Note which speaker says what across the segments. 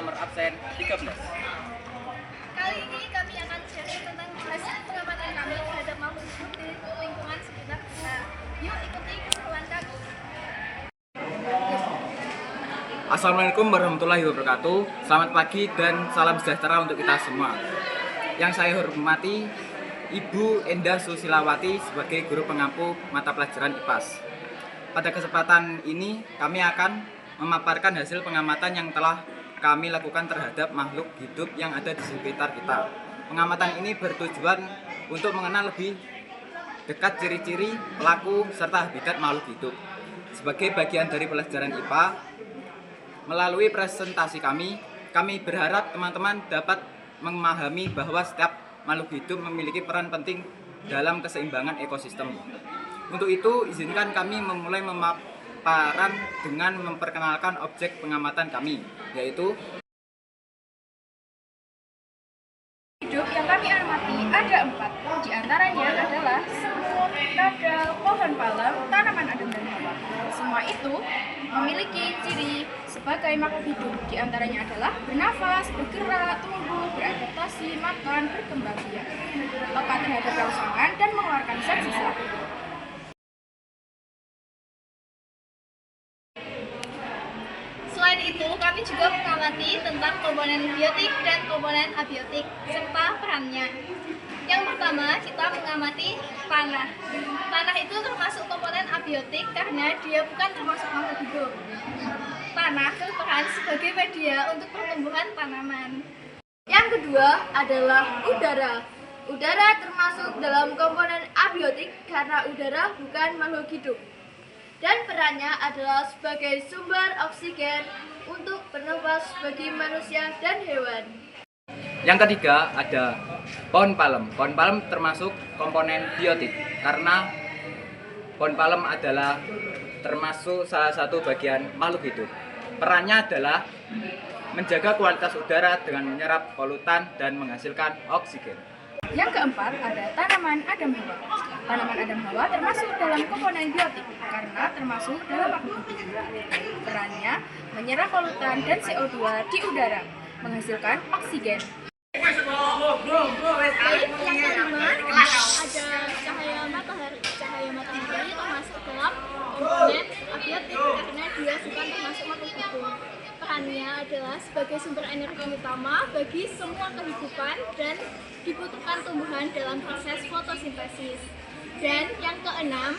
Speaker 1: nomor absen 13.
Speaker 2: Kali ini kami akan sharing tentang hasil pengamatan kami terhadap makhluk hidup di lingkungan sekitar kita. Yuk ikuti keseruan kami.
Speaker 1: Assalamualaikum warahmatullahi wabarakatuh. Selamat pagi dan salam sejahtera untuk kita semua. Yang saya hormati Ibu Endah Susilawati sebagai guru pengampu mata pelajaran IPAS. Pada kesempatan ini kami akan memaparkan hasil pengamatan yang telah kami lakukan terhadap makhluk hidup yang ada di sekitar kita. Pengamatan ini bertujuan untuk mengenal lebih dekat ciri-ciri, pelaku, serta habitat makhluk hidup. Sebagai bagian dari pelajaran IPA, melalui presentasi kami berharap teman-teman dapat memahami bahwa setiap makhluk hidup memiliki peran penting dalam keseimbangan ekosistem. Untuk itu, izinkan kami memulai pemaparan dengan memperkenalkan objek pengamatan kami, yaitu
Speaker 2: Hidup yang kami amati ada 4, di antaranya adalah semut, kadal, pohon palem, tanaman adem dan hawa. Semua itu memiliki ciri sebagai makhluk hidup, di antaranya adalah bernafas, bergerak, tumbuh, beradaptasi, makan, berkembang biak, peka terhadap rangsangan, dan mengeluarkan zat sisa. Selain itu, kami juga mengamati tentang komponen biotik dan komponen abiotik, serta perannya. Yang pertama, kita mengamati tanah. Tanah itu termasuk komponen abiotik karena dia bukan termasuk makhluk hidup. Tanah berperan sebagai media untuk pertumbuhan tanaman. Yang kedua adalah udara. Udara termasuk dalam komponen abiotik karena udara bukan makhluk hidup. Dan perannya adalah sebagai sumber oksigen untuk bernafas bagi manusia dan hewan.
Speaker 1: yang ketiga ada pohon palem. Pohon palem termasuk komponen biotik karena pohon palem adalah termasuk salah satu bagian makhluk hidup. Perannya adalah menjaga kualitas udara dengan menyerap polutan dan menghasilkan oksigen.
Speaker 2: Yang keempat ada tanaman adem hawa. Tanaman adem hawa termasuk dalam komponen biotik karena termasuk dalam makhluk hidup. Perannya menyerap polutan dan CO2 di udara, menghasilkan oksigen. Baik, yang kelima ada cahaya matahari. Cahaya matahari termasuk dalam komponen abiotik karena dia bukan termasuk makhluk hidup. Perannya adalah sebagai sumber energi utama bagi semua kehidupan dan dibutuhkan tumbuhan dalam proses fotosintesis. Dan yang keenam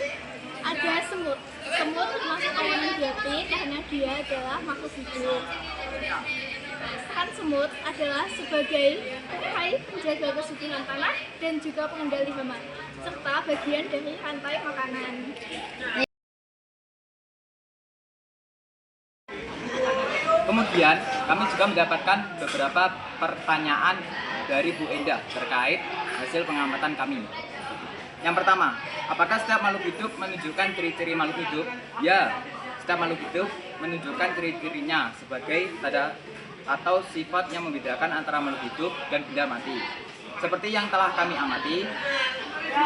Speaker 2: ada semut. Semut termasuk komponen biotik karena dia adalah makhluk hidup. Peran semut adalah sebagai perai penjaga kesuburan tanah dan juga pengendali hama, serta bagian dari rantai makanan.
Speaker 1: Kemudian kami juga mendapatkan beberapa pertanyaan dari Bu Endah terkait hasil pengamatan kami. Yang pertama, apakah setiap makhluk hidup menunjukkan ciri-ciri makhluk hidup? Ya, setiap makhluk hidup menunjukkan ciri-cirinya sebagai tanda atau sifat yang membedakan antara makhluk hidup dan benda mati. Seperti yang telah kami amati,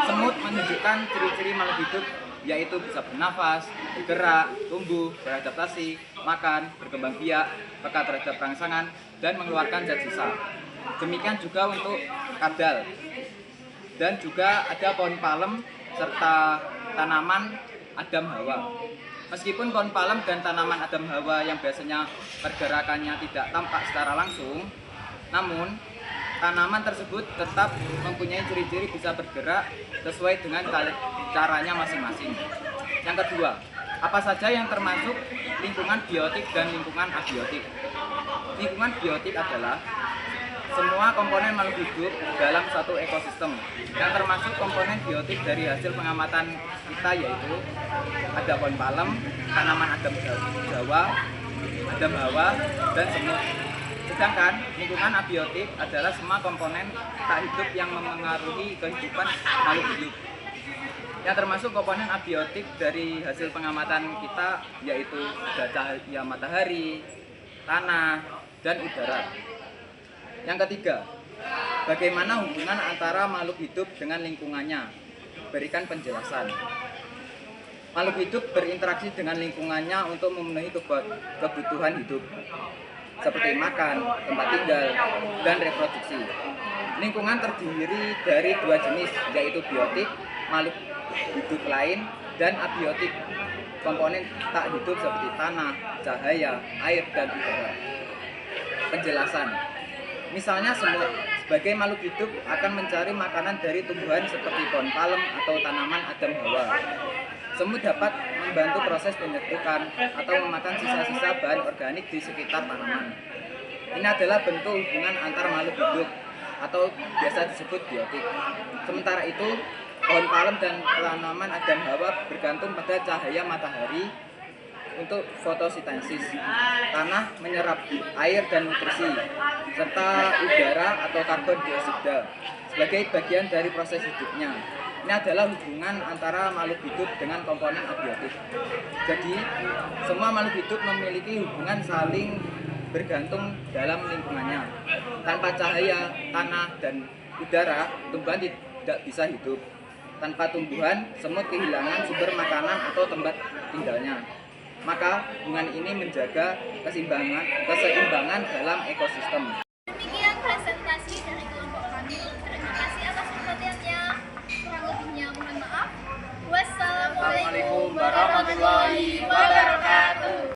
Speaker 1: semut menunjukkan ciri-ciri makhluk hidup yaitu bisa bernafas, bergerak, tumbuh, beradaptasi, makan, berkembang biak, peka terhadap rangsangan, dan mengeluarkan zat sisa. Demikian juga untuk kadal. Dan juga ada pohon palem serta tanaman adem hawa. Meskipun pohon palem dan tanaman adem hawa yang biasanya pergerakannya tidak tampak secara langsung, namun tanaman tersebut tetap mempunyai ciri-ciri bisa bergerak sesuai dengan caranya masing-masing. Yang kedua, apa saja yang termasuk lingkungan biotik dan lingkungan abiotik? Lingkungan biotik adalah semua komponen makhluk hidup dalam satu ekosistem yang termasuk komponen biotik dari hasil pengamatan kita yaitu ada pohon palem, tanaman adem hawa, dan semut. Sedangkan lingkungan abiotik adalah semua komponen tak hidup yang memengaruhi kehidupan makhluk hidup. Yang termasuk komponen abiotik dari hasil pengamatan kita yaitu cahaya matahari, tanah, dan udara. Yang ketiga, bagaimana hubungan antara makhluk hidup dengan lingkungannya? Berikan penjelasan. Makhluk hidup berinteraksi dengan lingkungannya untuk memenuhi kebutuhan hidup. seperti makan, tempat tinggal, dan reproduksi. Lingkungan terdiri dari dua jenis, yaitu biotik, makhluk hidup lain, dan abiotik, komponen tak hidup seperti tanah, cahaya, air, dan udara. Penjelasan. Misalnya semut, sebagai makhluk hidup akan mencari makanan dari tumbuhan seperti pohon palem atau tanaman Adam Hawa. Semut dapat membantu proses penyerbukan atau memakan sisa-sisa bahan organik di sekitar tanaman. Ini adalah bentuk hubungan antar makhluk hidup atau biasa disebut biotik. Sementara itu, pohon palem dan tanaman Adam Hawa bergantung pada cahaya matahari untuk fotosintesis. Tanah menyerap air dan nutrisi, serta udara atau karbon dioksida sebagai bagian dari proses hidupnya. Ini adalah hubungan antara makhluk hidup dengan komponen abiotik. Jadi, semua makhluk hidup memiliki hubungan saling bergantung dalam lingkungannya. Tanpa cahaya, tanah, dan udara, tumbuhan tidak bisa hidup. Tanpa tumbuhan, semut kehilangan sumber makanan atau tempat tinggalnya. Maka hubungan ini menjaga keseimbangan dalam ekosistem.
Speaker 2: Demikian presentasi dari kelompok kami. Terima kasih atas perhatiannya. Kurang lebihnya mohon maaf. Wassalamualaikum warahmatullahi wabarakatuh.